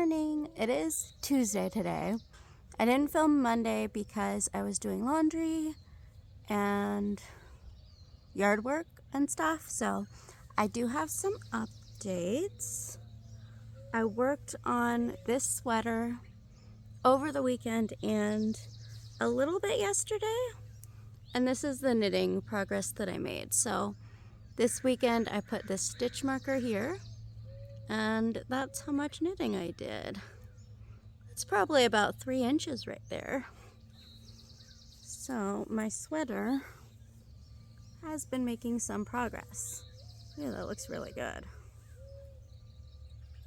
morning. It is Tuesday today. I didn't film Monday because I was doing laundry and yard work and stuff, so I do have some updates. I worked on this sweater over the weekend and a little bit yesterday, and this is the knitting progress that I made. So this weekend I put this stitch marker here, and that's how much knitting I did. It's probably about 3 inches right there. So my sweater has been making some progress. Yeah, that looks really good.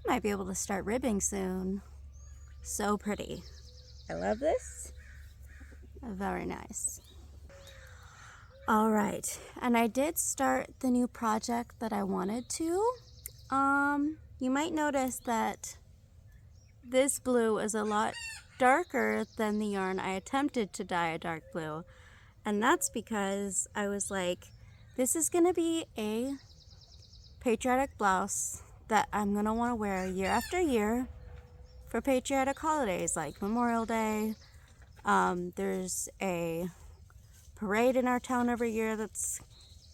Might be able to start ribbing soon. So pretty. I love this. Very nice. All right, and I did start the new project that I wanted to. You might notice that this blue is a lot darker than the yarn I attempted to dye a dark blue. And that's because I was like, this is gonna be a patriotic blouse that I'm gonna wanna wear year after year for patriotic holidays like Memorial Day. There's a parade in our town every year that's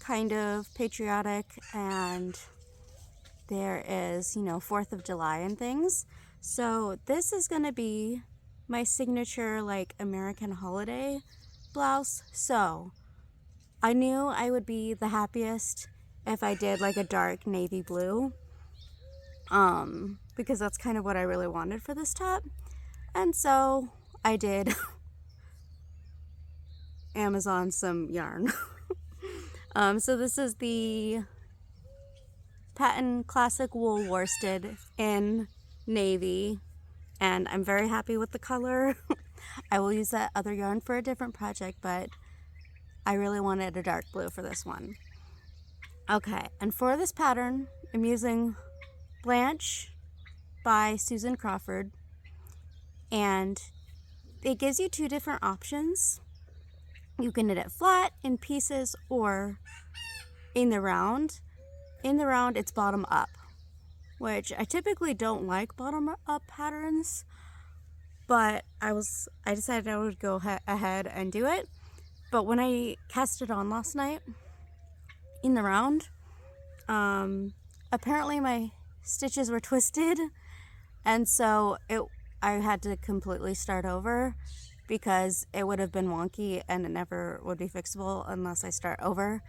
kind of patriotic, and there is, 4th of July and things. So this is gonna be my signature like American holiday blouse. So I knew I would be the happiest if I did like a dark navy blue, because that's kind of what I really wanted for this top. And so I did Amazon some yarn. So this is the Patent Classic Wool Worsted in navy, and I'm very happy with the color. I will use that other yarn for a different project, but I really wanted a dark blue for this one. Okay, and for this pattern, I'm using Blanche by Susan Crawford, and it gives you 2 different options. You can knit it flat, in pieces, or in the round. In the round, it's bottom up, which I typically don't like bottom up patterns, but I decided I would go ahead and do it. But when I cast it on last night in the round, apparently my stitches were twisted, and so I had to completely start over because it would have been wonky and it never would be fixable unless I start over.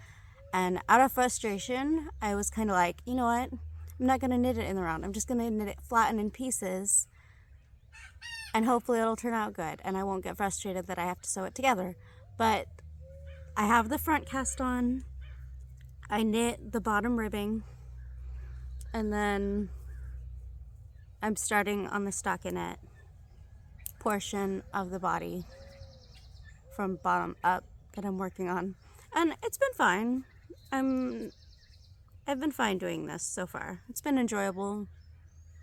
And out of frustration, I was kind of like, you know what? I'm not going to knit it in the round. I'm just going to knit it flat and in pieces, and hopefully it'll turn out good and I won't get frustrated that I have to sew it together. But I have the front cast on. I knit the bottom ribbing, and then I'm starting on the stockinette portion of the body from bottom up that I'm working on. And it's been fine. I've been fine doing this so far. It's been enjoyable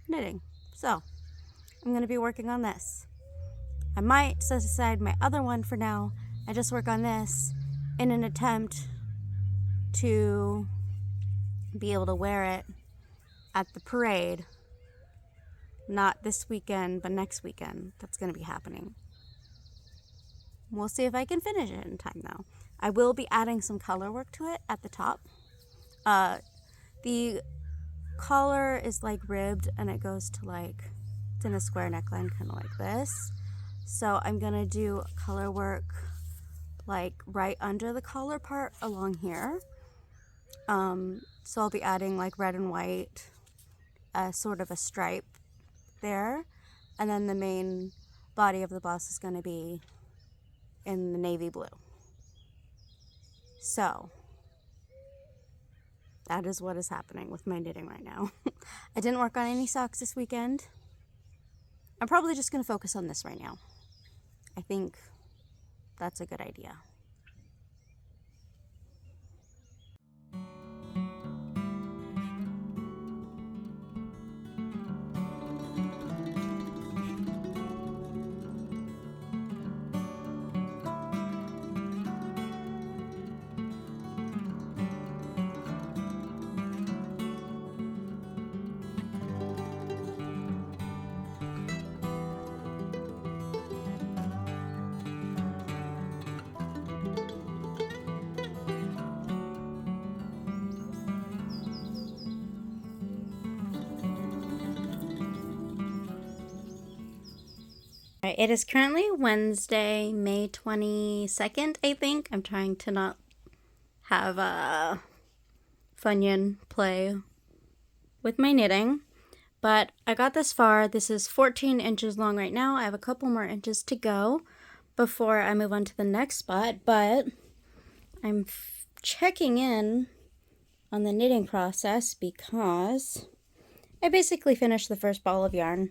knitting. So I'm going to be working on this. I might set aside my other one for now and just work on this in an attempt to be able to wear it at the parade. Not this weekend, but next weekend. That's going to be happening. We'll see if I can finish it in time though. I will be adding some color work to it at the top. The collar is like ribbed, and it goes to it's in a square neckline, kind of like this. So I'm going to do color work like right under the collar part along here. So I'll be adding like red and white, sort of a stripe there, and then the main body of the blouse is going to be in the navy blue. So that is what is happening with my knitting right now. I didn't work on any socks this weekend. I'm probably just going to focus on this right now. I think that's a good idea. It is currently Wednesday, May 22nd, I think. I'm trying to not have a Funyun play with my knitting. But I got this far. This is 14 inches long right now. I have a couple more inches to go before I move on to the next spot. But I'm checking in on the knitting process because I basically finished the first ball of yarn.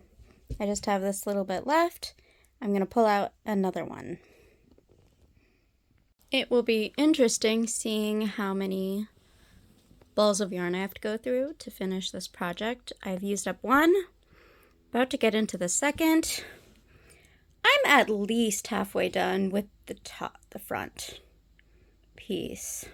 I just have this little bit left. I'm going to pull out another one. It will be interesting seeing how many balls of yarn I have to go through to finish this project. I've used up one, about to get into the second. I'm at least halfway done with the front piece.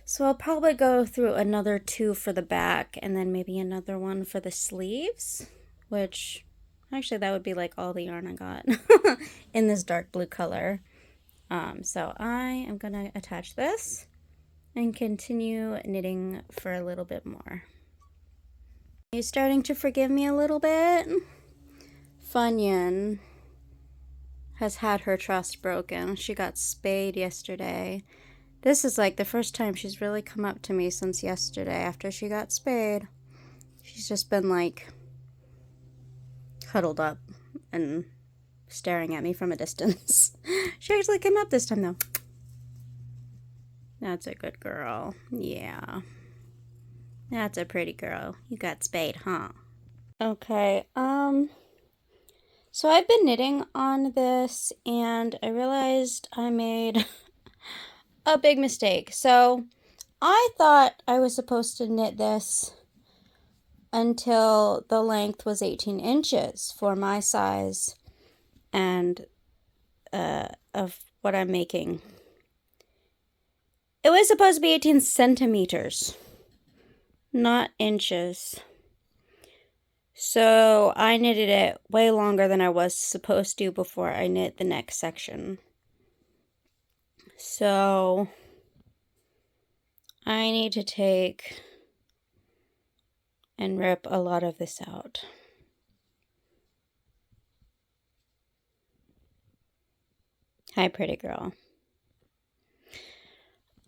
So I'll probably go through another 2 for the back and then maybe another one for the sleeves, which actually that would be like all the yarn I got in this dark blue color. So I am gonna attach this and continue knitting for a little bit more. Are you starting to forgive me a little bit? Funyun has had her trust broken. She got spayed yesterday. This is like the first time she's really come up to me since yesterday after she got spayed. She's just been like huddled up and staring at me from a distance. She actually came up this time though. That's a good girl. Yeah. That's a pretty girl. You got spayed, huh? Okay, so I've been knitting on this and I realized I made a big mistake. So I thought I was supposed to knit this until the length was 18 inches for my size and of what I'm making. It was supposed to be 18 centimeters, not inches. So I knitted it way longer than I was supposed to before I knit the next section. So I need to take and rip a lot of this out. Hi, pretty girl.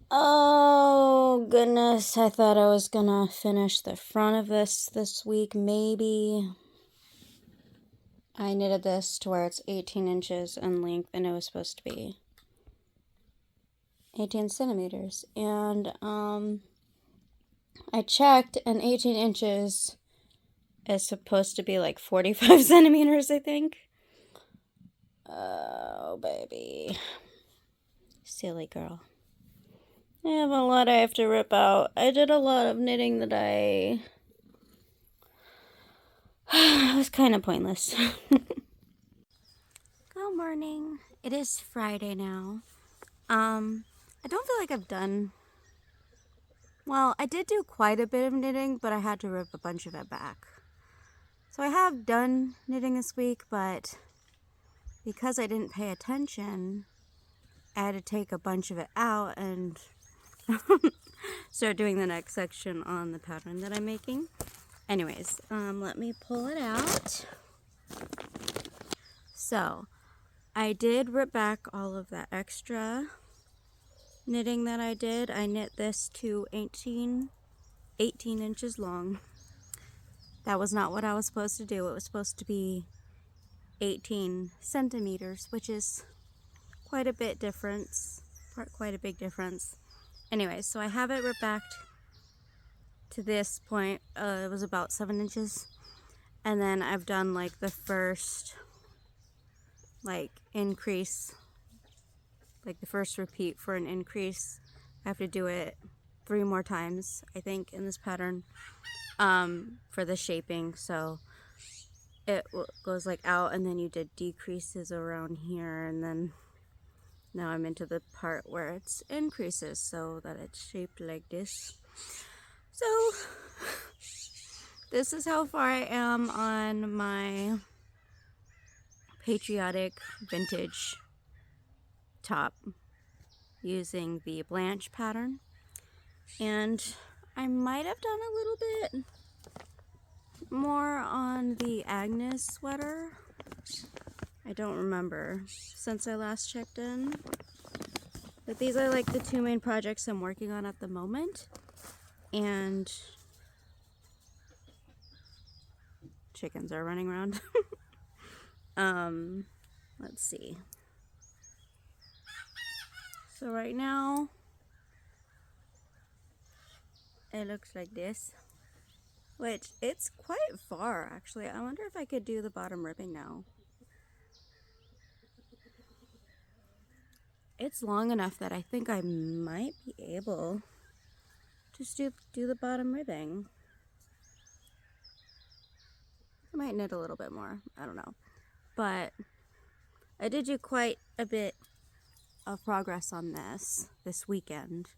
Oh, goodness. I thought I was gonna finish the front of this week, maybe. I knitted this to where it's 18 inches in length, and it was supposed to be 18 centimeters. And, I checked, and 18 inches is supposed to be like 45 centimeters, I think. Oh, baby. Silly girl. I have a lot I have to rip out. I did a lot of knitting that was kind of pointless. Good morning. It is Friday now. I don't feel like I've done... Well, I did do quite a bit of knitting, but I had to rip a bunch of it back. So I have done knitting this week, but because I didn't pay attention, I had to take a bunch of it out and start doing the next section on the pattern that I'm making. Anyways, let me pull it out. So, I did rip back all of that extra knitting that I did. I knit this to 18 inches long. That was not what I was supposed to do. It was supposed to be 18 centimeters, which is quite a big difference. Anyway, so I have it ripped back to this point. It was about 7 inches. And then I've done like the first increase, like the first repeat for an increase. I have to do it 3 more times, I think, in this pattern for the shaping. So it goes like out, and then you did decreases around here, and then now I'm into the part where it's increases so that it's shaped like this. So this is how far I am on my patriotic vintage top using the Blanche pattern. And I might have done a little bit more on the Agnes sweater. I don't remember since I last checked in. But these are like the two main projects I'm working on at the moment. And chickens are running around. Let's see. So right now, it looks like this. Which, it's quite far actually. I wonder if I could do the bottom ribbing now. It's long enough that I think I might be able to just do the bottom ribbing. I might knit a little bit more, I don't know. But I did do quite a bit of progress on this weekend.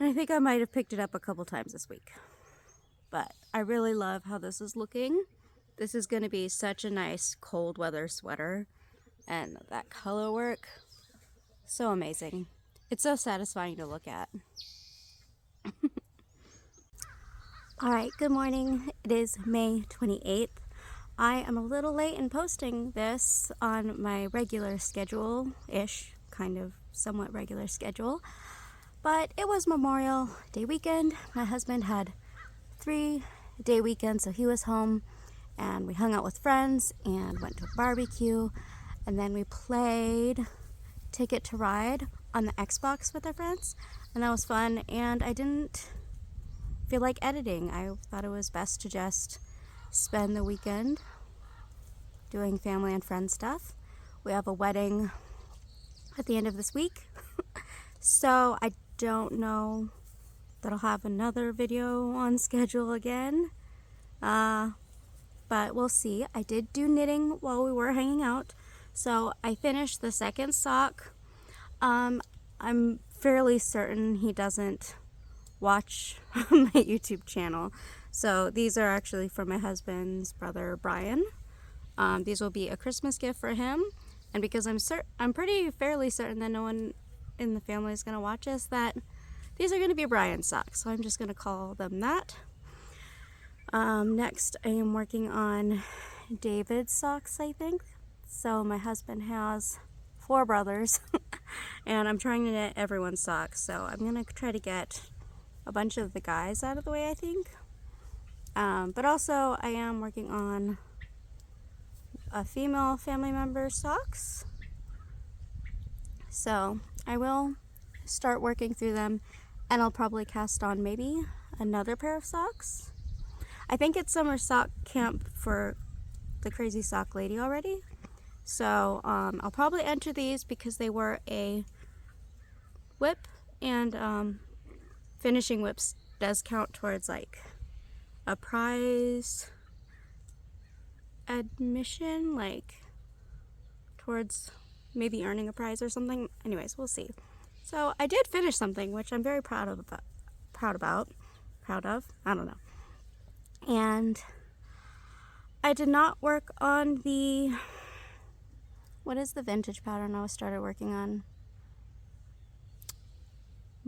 And I think I might have picked it up a couple times this week. But I really love how this is looking. This is going to be such a nice cold weather sweater. And that color work, so amazing. It's so satisfying to look at. Alright, good morning. It is May 28th. I am a little late in posting this on my regular schedule-ish, kind of somewhat regular schedule. But it was Memorial Day weekend. My husband had 3-day weekend, so he was home and we hung out with friends and went to a barbecue, and then we played Ticket to Ride on the Xbox with our friends, and that was fun. And I didn't feel like editing. I thought it was best to just spend the weekend doing family and friend stuff. We have a wedding at the end of this week, so I don't know that I'll have another video on schedule again, but we'll see. I did do knitting while we were hanging out, so I finished the second sock. I'm fairly certain he doesn't watch my YouTube channel, so these are actually for my husband's brother Brian. These will be a Christmas gift for him, and because I'm fairly certain that no one in the family is going to watch us, that these are going to be Brian's socks, so I'm just going to call them that. Next, I am working on David's socks, I think. So my husband has 4 brothers, and I'm trying to knit everyone's socks, so I'm going to try to get a bunch of the guys out of the way, I think. But also, I am working on a female family member's socks. So I will start working through them, and I'll probably cast on maybe another pair of socks. I think it's summer sock camp for the Crazy Sock Lady already. So I'll probably enter these because they were a whip, and finishing whips does count towards like a prize admission, like towards maybe earning a prize or something. Anyways, we'll see. So I did finish something which I'm very proud of. I don't know. And I did not work on the, what is the vintage pattern I started working on?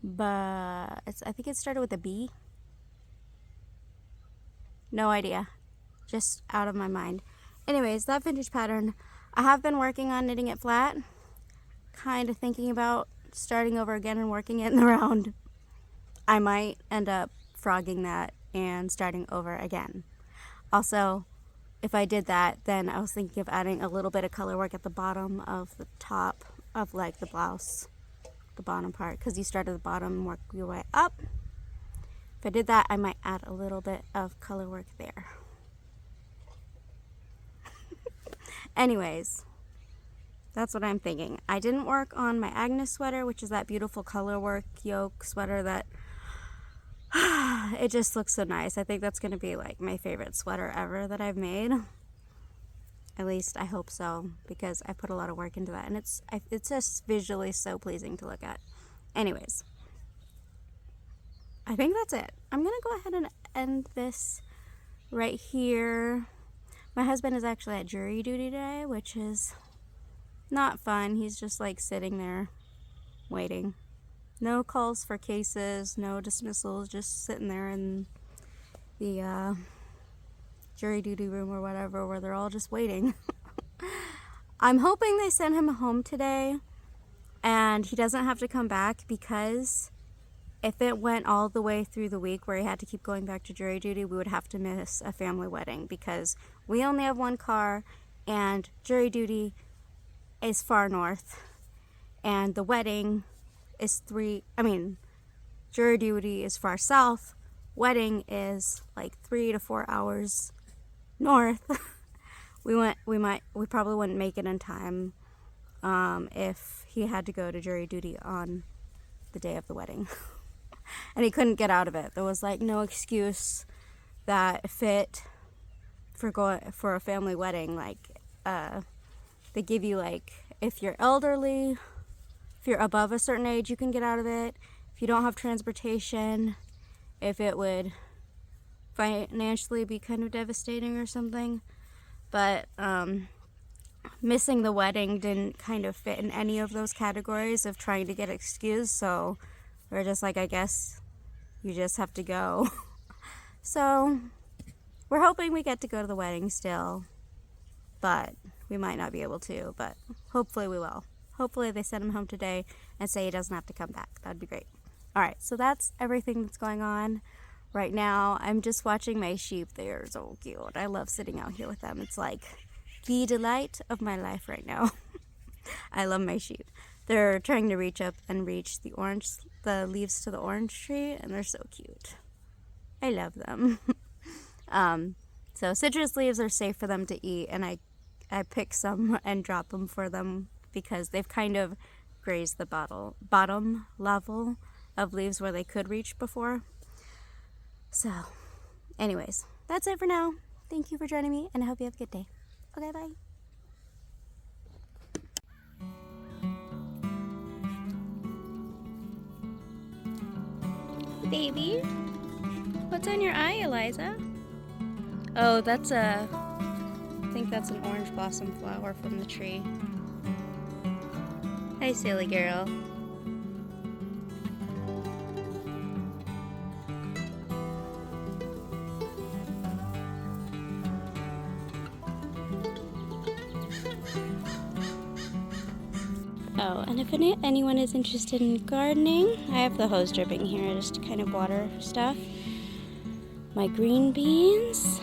But I think it started with a B. No idea. Just out of my mind. Anyways, that vintage pattern, I have been working on knitting it flat. Kind of thinking about starting over again and working it in the round. I might end up frogging that and starting over again. Also, if I did that, then I was thinking of adding a little bit of color work at the bottom of the top of like the blouse, the bottom part, because you start at the bottom and work your way up. If I did that, I might add a little bit of color work there. Anyways, that's what I'm thinking. I didn't work on my Agnes sweater, which is that beautiful color work yoke sweater that it just looks so nice. I think that's going to be like my favorite sweater ever that I've made. At least I hope so, because I put a lot of work into that, and it's just visually so pleasing to look at. Anyways, I think that's it. I'm going to go ahead and end this right here. My husband is actually at jury duty today, which is not fun. He's just like sitting there waiting. No calls for cases, no dismissals, just sitting there in the jury duty room or whatever, where they're all just waiting. I'm hoping they send him home today and he doesn't have to come back, because if it went all the way through the week where he had to keep going back to jury duty, we would have to miss a family wedding, because we only have one car and jury duty is far north and the wedding is jury duty is far south. Wedding is like 3 to 4 hours north. we probably wouldn't make it in time if he had to go to jury duty on the day of the wedding. And he couldn't get out of it. There was like no excuse that fit for a family wedding. Like they give you, like, if you're elderly, if you're above a certain age, you can get out of it. If you don't have transportation, if it would financially be kind of devastating or something. But missing the wedding didn't kind of fit in any of those categories of trying to get excused, so we're just like, I guess you just have to go. So we're hoping we get to go to the wedding still, but we might not be able to, but hopefully we will. Hopefully they send him home today and say he doesn't have to come back. That'd be great. All right, so that's everything that's going on right now. I'm just watching my sheep. They're so cute. I love sitting out here with them. It's like the delight of my life right now. I love my sheep. They're trying to reach up and reach the leaves to the orange tree, and they're so cute. I love them. So citrus leaves are safe for them to eat, and I pick some and drop them for them because they've kind of grazed the bottom level of leaves where they could reach before. So anyways, that's it for now. Thank you for joining me, and I hope you have a good day. Okay, bye. Baby, what's on your eye, Eliza? Oh, I think that's an orange blossom flower from the tree. Hi, silly girl. Oh, and if anyone is interested in gardening, I have the hose dripping here just to kind of water stuff. My green beans.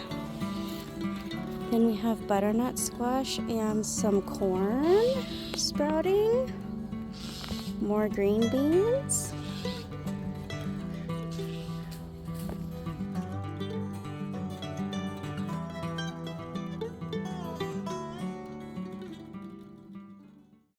Then we have butternut squash and some corn sprouting. More green beans.